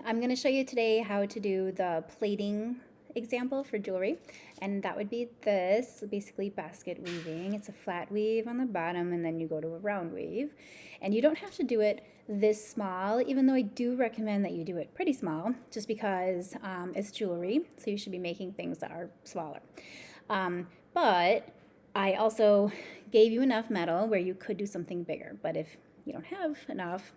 I'm going to show you today how to do the plating example for jewelry, and that would be this, basically basket weaving. It's a flat weave on the bottom and then you go to a round weave, and you don't have to do it this small, even though I do recommend that you do it pretty small just because it's jewelry, so you should be making things that are smaller. But I also gave you enough metal where you could do something bigger, but if you don't have enough,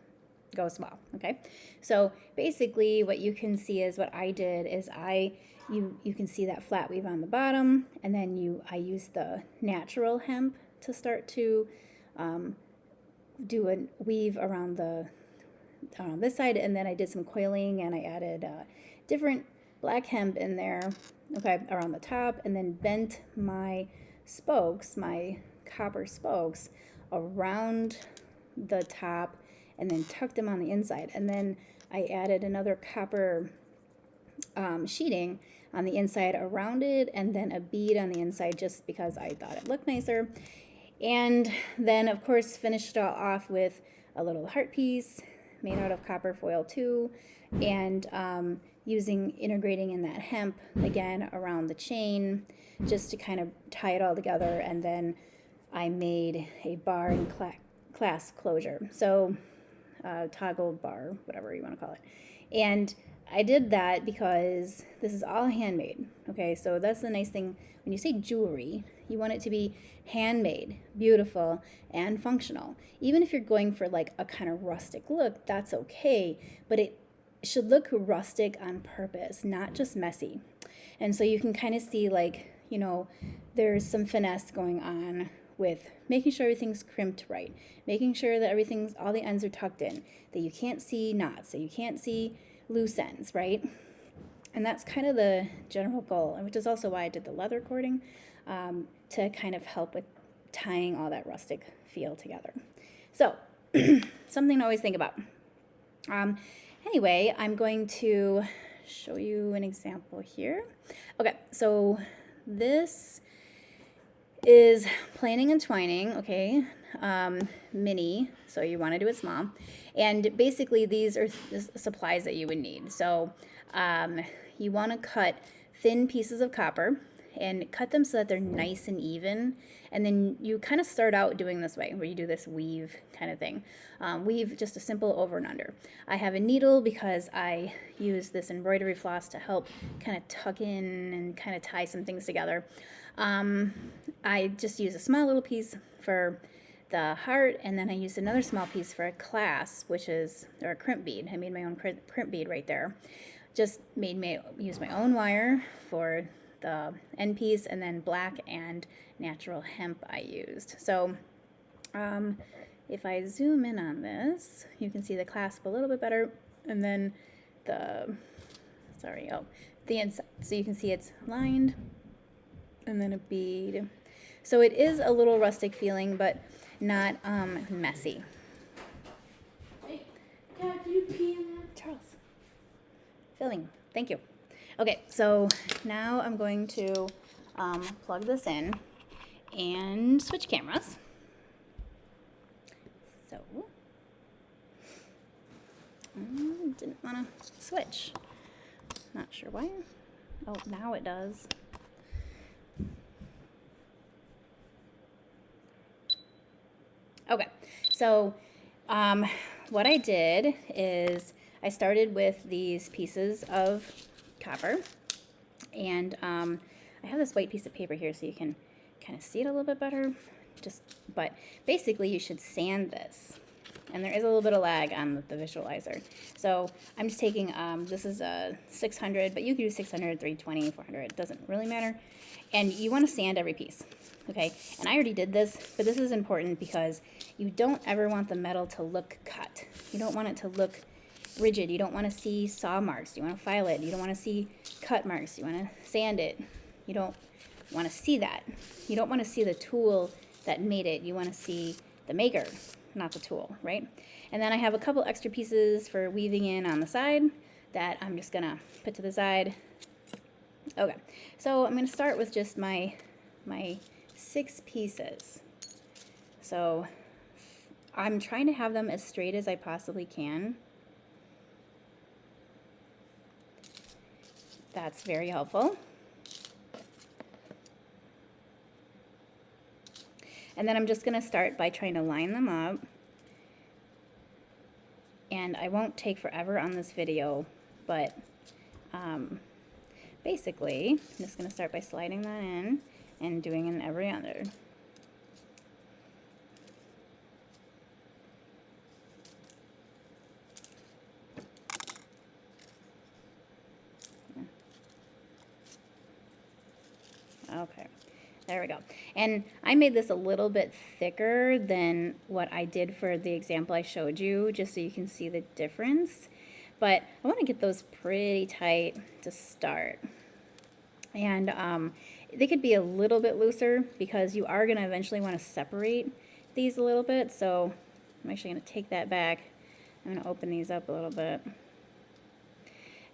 go small. Okay, so basically what you can see is what I did is you can see that flat weave on the bottom, and then I used the natural hemp to start to do a weave around this side, and then I did some coiling and I added different black hemp in there, okay, around the top, and then bent my spokes, my copper spokes, around the top, and then tucked them on the inside. And then I added another copper sheeting on the inside around it, and then a bead on the inside just because I thought it looked nicer. And then of course finished it all off with a little heart piece made out of copper foil too, and integrating in that hemp again around the chain just to kind of tie it all together. And then I made a bar and clasp closure, so toggle bar, whatever you want to call it. And I did that because this is all handmade. Okay, so that's the nice thing. When you say jewelry, you want it to be handmade, beautiful, and functional. Even if you're going for like a kind of rustic look, that's okay, but it should look rustic on purpose, not just messy. And so you can kind of see, like, you know, there's some finesse going on with making sure everything's crimped right, making sure that all the ends are tucked in, that you can't see knots, that you can't see loose ends, right? And that's kind of the general goal, which is also why I did the leather cording, to kind of help with tying all that rustic feel together. So something to always think about. Anyway, I'm going to show you an example here. Okay, so this is planing and twining, okay, mini, so you want to do it small. And basically these are supplies that you would need. So you want to cut thin pieces of copper and cut them so that they're nice and even. And then you kind of start out doing this way, where you do this weave kind of thing. Weave just a simple over and under. I have a needle because I use this embroidery floss to help kind of tuck in and kind of tie some things together. I just use a small little piece for the heart, and then I used another small piece for a clasp, or a crimp bead. I made my own crimp bead right there. Just use my own wire for the end piece, and then black and natural hemp I used. So if I zoom in on this, you can see the clasp a little bit better, and then the inside. So you can see it's lined, and then a bead. So it is a little rustic feeling, but not messy. Hey, Dad, can you pee in there? Charles. Filling. Thank you. Okay, so now I'm going to plug this in and switch cameras. So, didn't want to switch. Not sure why. Oh, now it does. Okay, so what I did is I started with these pieces of copper, and I have this white piece of paper here so you can kind of see it a little bit better. But basically you should sand this, and there is a little bit of lag on the visualizer. So I'm just taking, this is a 600, but you can do 600, 320, 400, it doesn't really matter. And you want to sand every piece, okay? And I already did this, but this is important because you don't ever want the metal to look cut. You don't want it to look rigid. You don't want to see saw marks. You want to file it. You don't want to see cut marks. You want to sand it. You don't want to see that. You don't want to see the tool that made it. You want to see the maker, not the tool, right? And then I have a couple extra pieces for weaving in on the side that I'm just gonna put to the side. Okay, so I'm gonna start with just my 6 pieces. So I'm trying to have them as straight as I possibly can. that's very helpful. And then I'm just going to start by trying to line them up. And I won't take forever on this video, but basically, I'm just going to start by sliding that in and doing in every other. Okay, there we go. And I made this a little bit thicker than what I did for the example I showed you, just so you can see the difference. But I want to get those pretty tight to start. And they could be a little bit looser because you are going to eventually want to separate these a little bit. So I'm actually going to take that back. I'm going to open these up a little bit.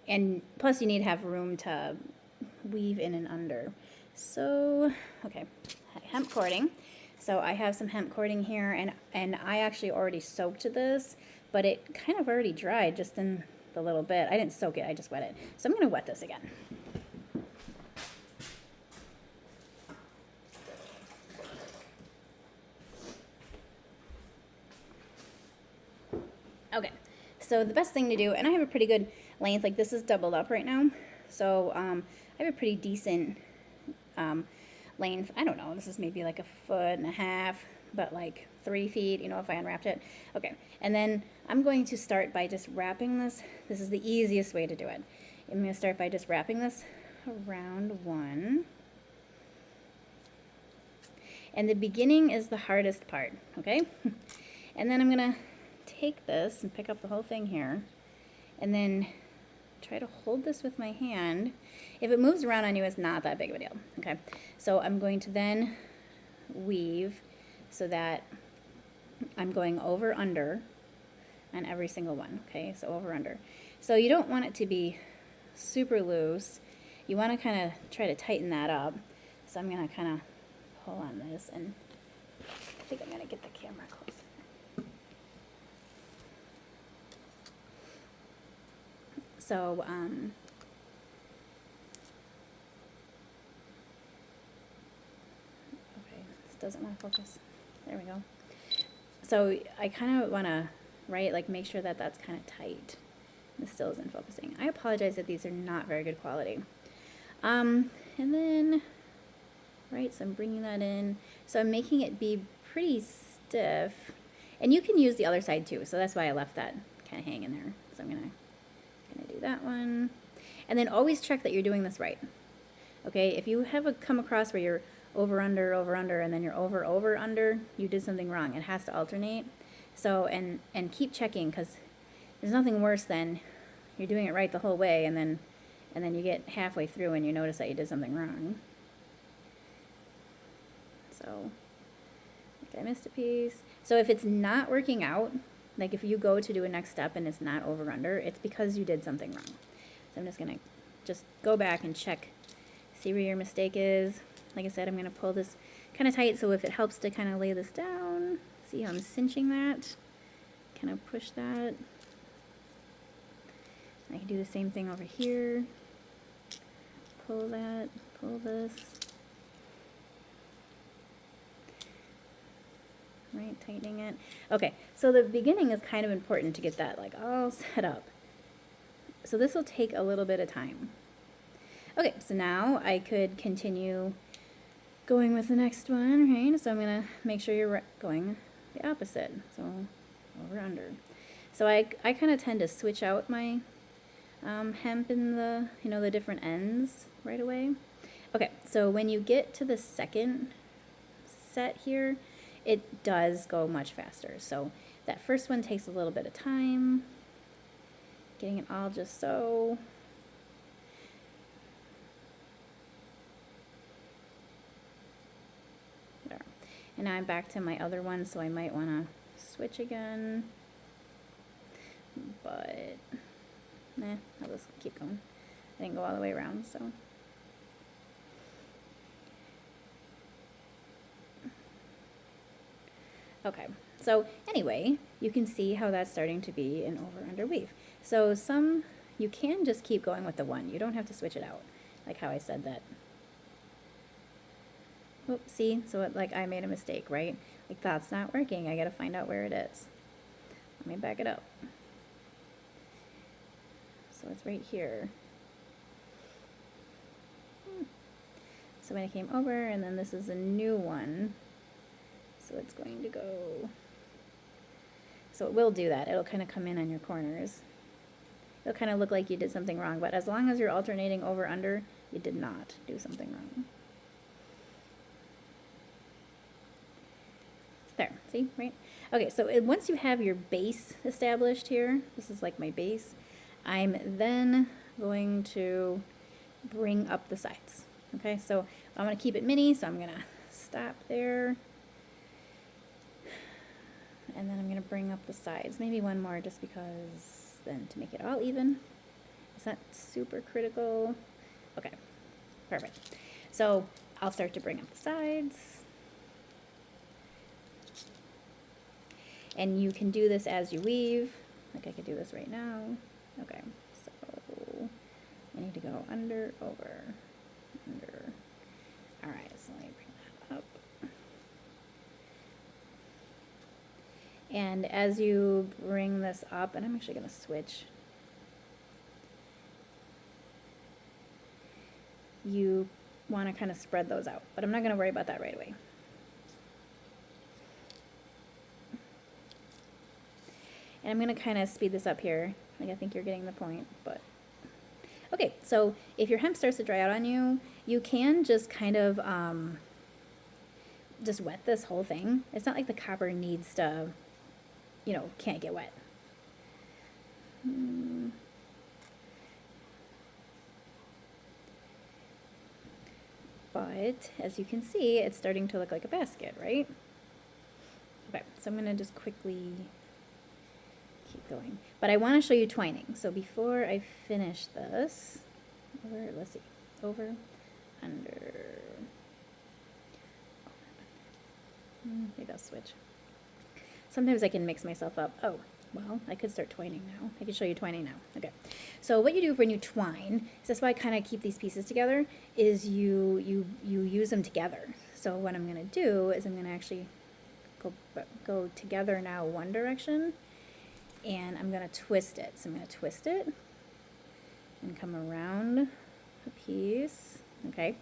And plus you need to have room to weave in and under. So, okay, hemp cording. So I have some hemp cording here, and I actually already soaked this, but it kind of already dried just in the little bit. I didn't soak it, I just wet it. So I'm going to wet this again. Okay, so the best thing to do, and I have a pretty good length, like this is doubled up right now, so I have a pretty decent length. I don't know, this is maybe like 1.5 feet, but like 3 feet, you know, if I unwrapped it. Okay, and then I'm going to start by just wrapping this. This is the easiest way to do it. I'm going to start by just wrapping this around one. And the beginning is the hardest part, okay? And then I'm going to take this and pick up the whole thing here, and then try to hold this with my hand. If it moves around on you, it's not that big of a deal. Okay, so I'm going to then weave so that I'm going over under on every single one. Okay, so over under. So you don't want it to be super loose. You want to kind of try to tighten that up. So I'm going to kind of pull on this, and I think I'm going to get the camera closer. So, okay, this doesn't want to focus. There we go. So I kind of want to, right, like make sure that that's kind of tight. This still isn't focusing. I apologize that these are not very good quality. And then, right, so I'm bringing that in. So I'm making it be pretty stiff. And you can use the other side too, so that's why I left that kind of hanging there. So I'm going to do that one, and then always check that you're doing this right. Okay, if you have come across where you're over under, and then you're over under, you did something wrong. It has to alternate. So and keep checking, because there's nothing worse than you're doing it right the whole way, and then you get halfway through and you notice that you did something wrong. So I missed a piece. So if it's not working out, like if you go to do a next step and it's not over under, it's because you did something wrong. So I'm just going to just go back and check, see where your mistake is. Like I said, I'm going to pull this kind of tight, so if it helps to kind of lay this down, see how I'm cinching that, kind of push that. I can do the same thing over here. Pull that, pull this. Right, tightening it. Okay, so the beginning is kind of important to get that like all set up. So this will take a little bit of time. Okay, so now I could continue going with the next one, right? So I'm gonna make sure you're going the opposite. So over under. So I kind of tend to switch out my hemp in the, you know, the different ends right away. Okay, so when you get to the second set here, it does go much faster. So that first one takes a little bit of time, getting it all just so. There. And now I'm back to my other one, so I might want to switch again. But, nah, I'll just keep going. I didn't go all the way around, so. Okay, so anyway, you can see how that's starting to be an over-under weave. So some You can just keep going with the one. You don't have to switch it out, like how I said that. Oh, see, so it, like I made a mistake, right? Like that's not working. I gotta find out where it is. Let me back it up. So it's right here. So when I came over, and then this is a new one. So it's going to go, so it will do that. It'll kind of come in on your corners. It'll kind of look like you did something wrong, but as long as you're alternating over under, you did not do something wrong. There, see, right? Okay, so once you have your base established here, this is like my base, I'm then going to bring up the sides. Okay, so I'm gonna keep it mini, so I'm gonna stop there. And then I'm gonna bring up the sides, maybe one more just because then to make it all even. It's not super critical. Okay, perfect. So I'll start to bring up the sides. And you can do this as you weave. Like I could do this right now. Okay, so I need to go under, over, under. All right, so let me bring that up. And as you bring this up, and I'm actually gonna switch, you wanna kind of spread those out, but I'm not gonna worry about that right away. And I'm gonna kind of speed this up here. Like I think you're getting the point, but. Okay, so if your hemp starts to dry out on you, you can just kind of just wet this whole thing. It's not like the copper needs to, you know, can't get wet. But as you can see, it's starting to look like a basket, right? Okay, so I'm gonna just quickly keep going. But I want to show you twining. So before I finish this, over, let's see, over, under, maybe I'll switch. Sometimes I can mix myself up. Oh, well, I could start twining now. I can show you twining now. Okay. So what you do when you twine, is that's why I kind of keep these pieces together, is you use them together. So what I'm going to do is I'm going to actually go together now one direction, and I'm going to twist it. So I'm going to twist it and come around a piece, okay?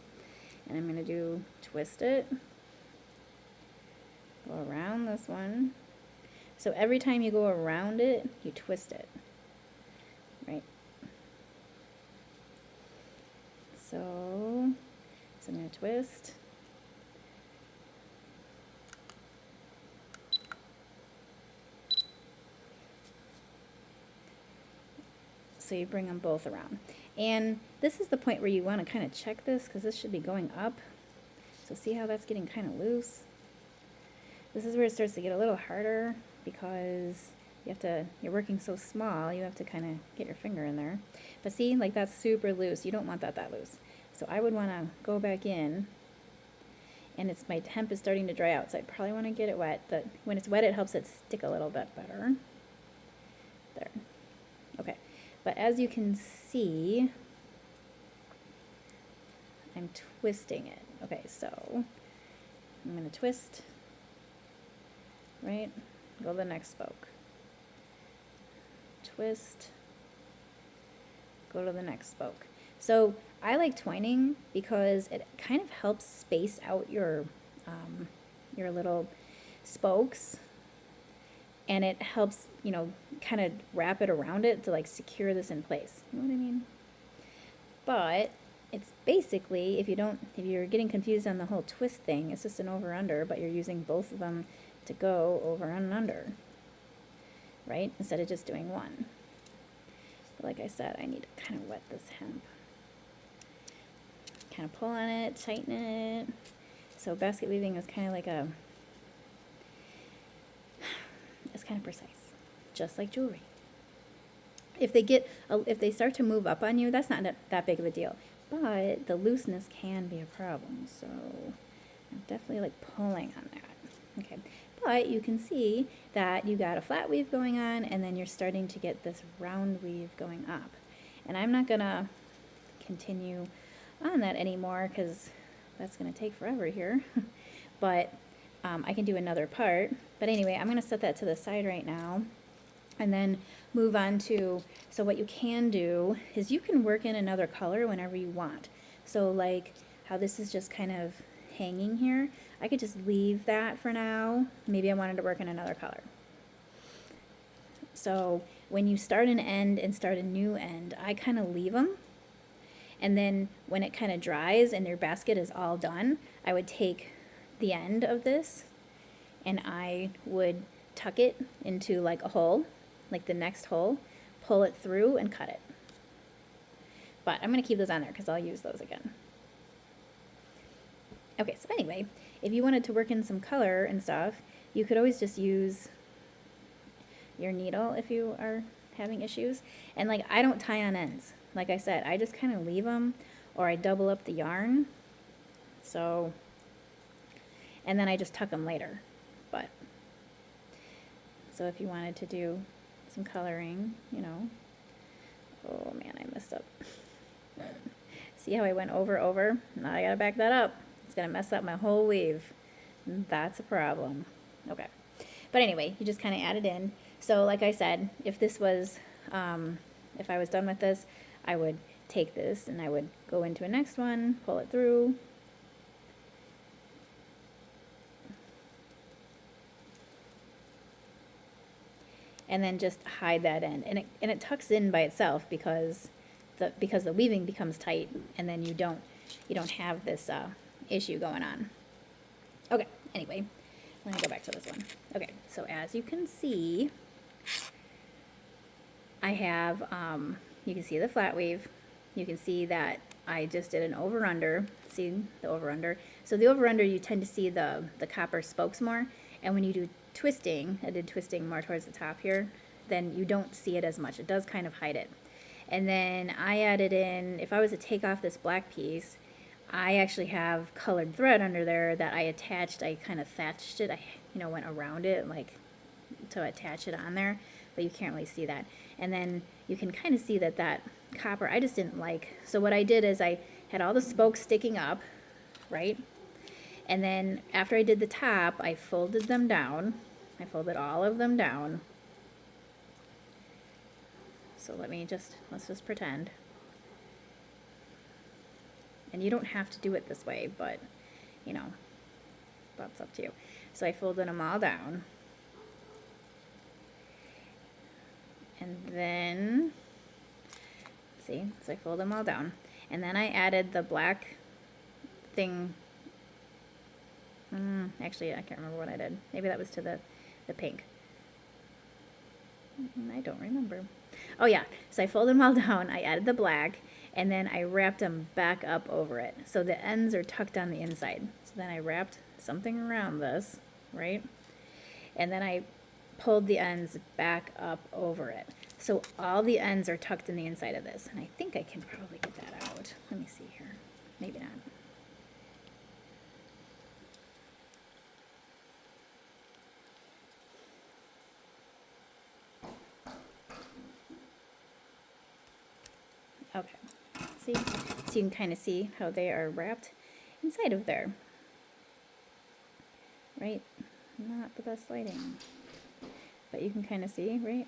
And I'm going to do twist it, go around this one. So every time you go around it, you twist it, right? So I'm going to twist. So you bring them both around. And this is the point where you want to kind of check this, because this should be going up. So see how that's getting kind of loose? This is where it starts to get a little harder, because you're working so small, you have to kind of get your finger in there. But see, like that's super loose. You don't want that loose. So I would want to go back in, and my hemp is starting to dry out, so I probably want to get it wet. When it's wet, it helps it stick a little bit better. There. Okay. But as you can see, I'm twisting it. Okay, so I'm going to twist, right? Go to the next spoke. Twist, go to the next spoke. So I like twining because it kind of helps space out your little spokes, and it helps, you know, kind of wrap it around it to like secure this in place. You know what I mean? But it's basically, if you're getting confused on the whole twist thing, it's just an over under, but you're using both of them to go over and under, right? Instead of just doing one. But like I said, I need to kind of wet this hemp. Kind of pull on it, tighten it. So basket weaving is kind of like it's kind of precise, just like jewelry. If they start to move up on you, that's not that big of a deal. But the looseness can be a problem. So I'm definitely like pulling on that. Okay. But you can see that you got a flat weave going on, and then you're starting to get this round weave going up. And I'm not gonna continue on that anymore because that's gonna take forever here. But I can do another part. But anyway, I'm gonna set that to the side right now and then move on to, so what you can do is you can work in another color whenever you want. So like how this is just kind of hanging here, I could just leave that for now. Maybe I wanted to work in another color. So when you start an end and start a new end, I kind of leave them. And then when it kind of dries and your basket is all done, I would take the end of this and I would tuck it into like a hole, like the next hole, pull it through and cut it. But I'm gonna keep those on there because I'll use those again. Okay, so anyway, if you wanted to work in some color and stuff, you could always just use your needle if you are having issues. And like, I don't tie on ends. Like I said, I just kind of leave them, or I double up the yarn. So, and then I just tuck them later. But, so if you wanted to do some coloring, you know, oh man, I messed up. See how I went over? Now I gotta back that up. It's gonna mess up my whole weave. That's a problem. Okay. But anyway, you just kind of add it in. So like I said, if this was, if I was done with this, I would take this and I would go into a next one, pull it through. And then just hide that end. And it tucks in by itself because the weaving becomes tight, and then you don't have this issue going on. Okay, anyway, let me go back to this one. Okay, so as you can see, I have, you can see the flat weave. You can see that I just did an over-under. See the over-under? So the over-under, you tend to see the copper spokes more. And when you do twisting, I did twisting more towards the top here, then you don't see it as much. It does kind of hide it. And then I added in, if I was to take off this black piece, I actually have colored thread under there that I attached. I kind of thatched it. I, went around it like to attach it on there, but you can't really see that. And then you can kind of see that copper, I just didn't like. So what I did is I had all the spokes sticking up, right? And then after I did the top, I folded them down. I folded all of them down. So let's just pretend. And you don't have to do it this way, but, that's up to you. So I folded them all down. And then, see, so I fold them all down. And then I added the black thing. Actually, I can't remember what I did. Maybe that was to the pink. I don't remember. Oh yeah, so I folded them all down. I added the black, and then I wrapped them back up over it. So the ends are tucked on the inside. So then I wrapped something around this, right? And then I pulled the ends back up over it. So all the ends are tucked in the inside of this. And I think I can probably get that out. Let me see here. Maybe not. Okay, see? So you can kind of see how they are wrapped inside of there. Right? Not the best lighting. But you can kind of see, right?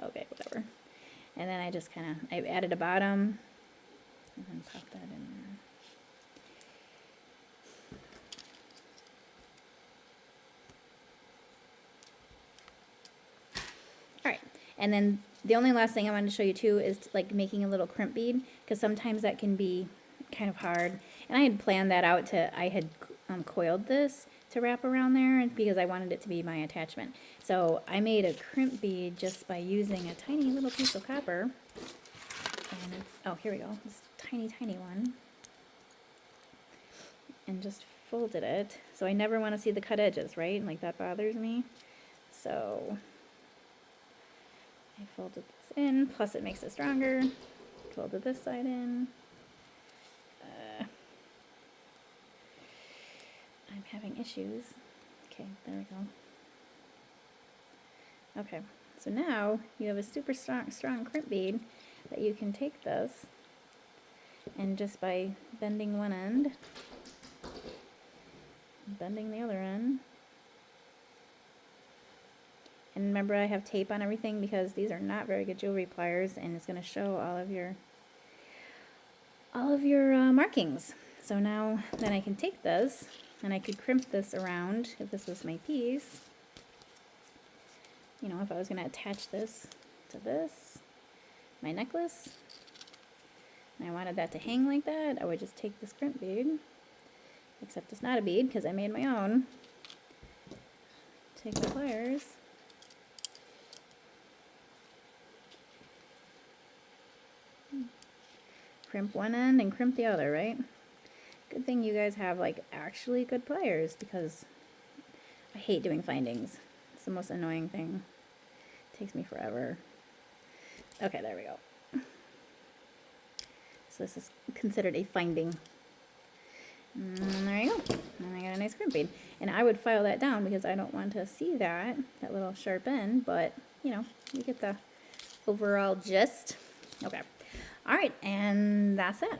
Okay, whatever. And then I just I added a bottom and then pop that in there. All right, and then the only last thing I wanted to show you too is like making a little crimp bead, because sometimes that can be kind of hard. And I had planned that out I had coiled this to wrap around there because I wanted it to be my attachment. So I made a crimp bead just by using a tiny little piece of copper. And oh, here we go, this tiny one. And just folded it. So I never want to see the cut edges, right? Like that bothers me. So I folded this in, plus it makes it stronger. Folded this side in. I'm having issues. Okay, there we go. Okay, so now you have a super strong crimp bead that you can take this and just by bending one end, bending the other end. And remember, I have tape on everything because these are not very good jewelry pliers, and it's going to show all of your markings. So now then I can take this and I could crimp this around if this was my piece. You know, if I was going to attach this to this, my necklace, and I wanted that to hang like that, I would just take this crimp bead, except it's not a bead because I made my own. Take my pliers. Crimp one end and crimp the other, right? Good thing you guys have like actually good pliers because I hate doing findings. It's the most annoying thing. It takes me forever. Okay, there we go. So this is considered a finding. And there you go. And I got a nice crimp bead. And I would file that down because I don't want to see that little sharp end, but you know, you get the overall gist. Okay. All right, and that's it.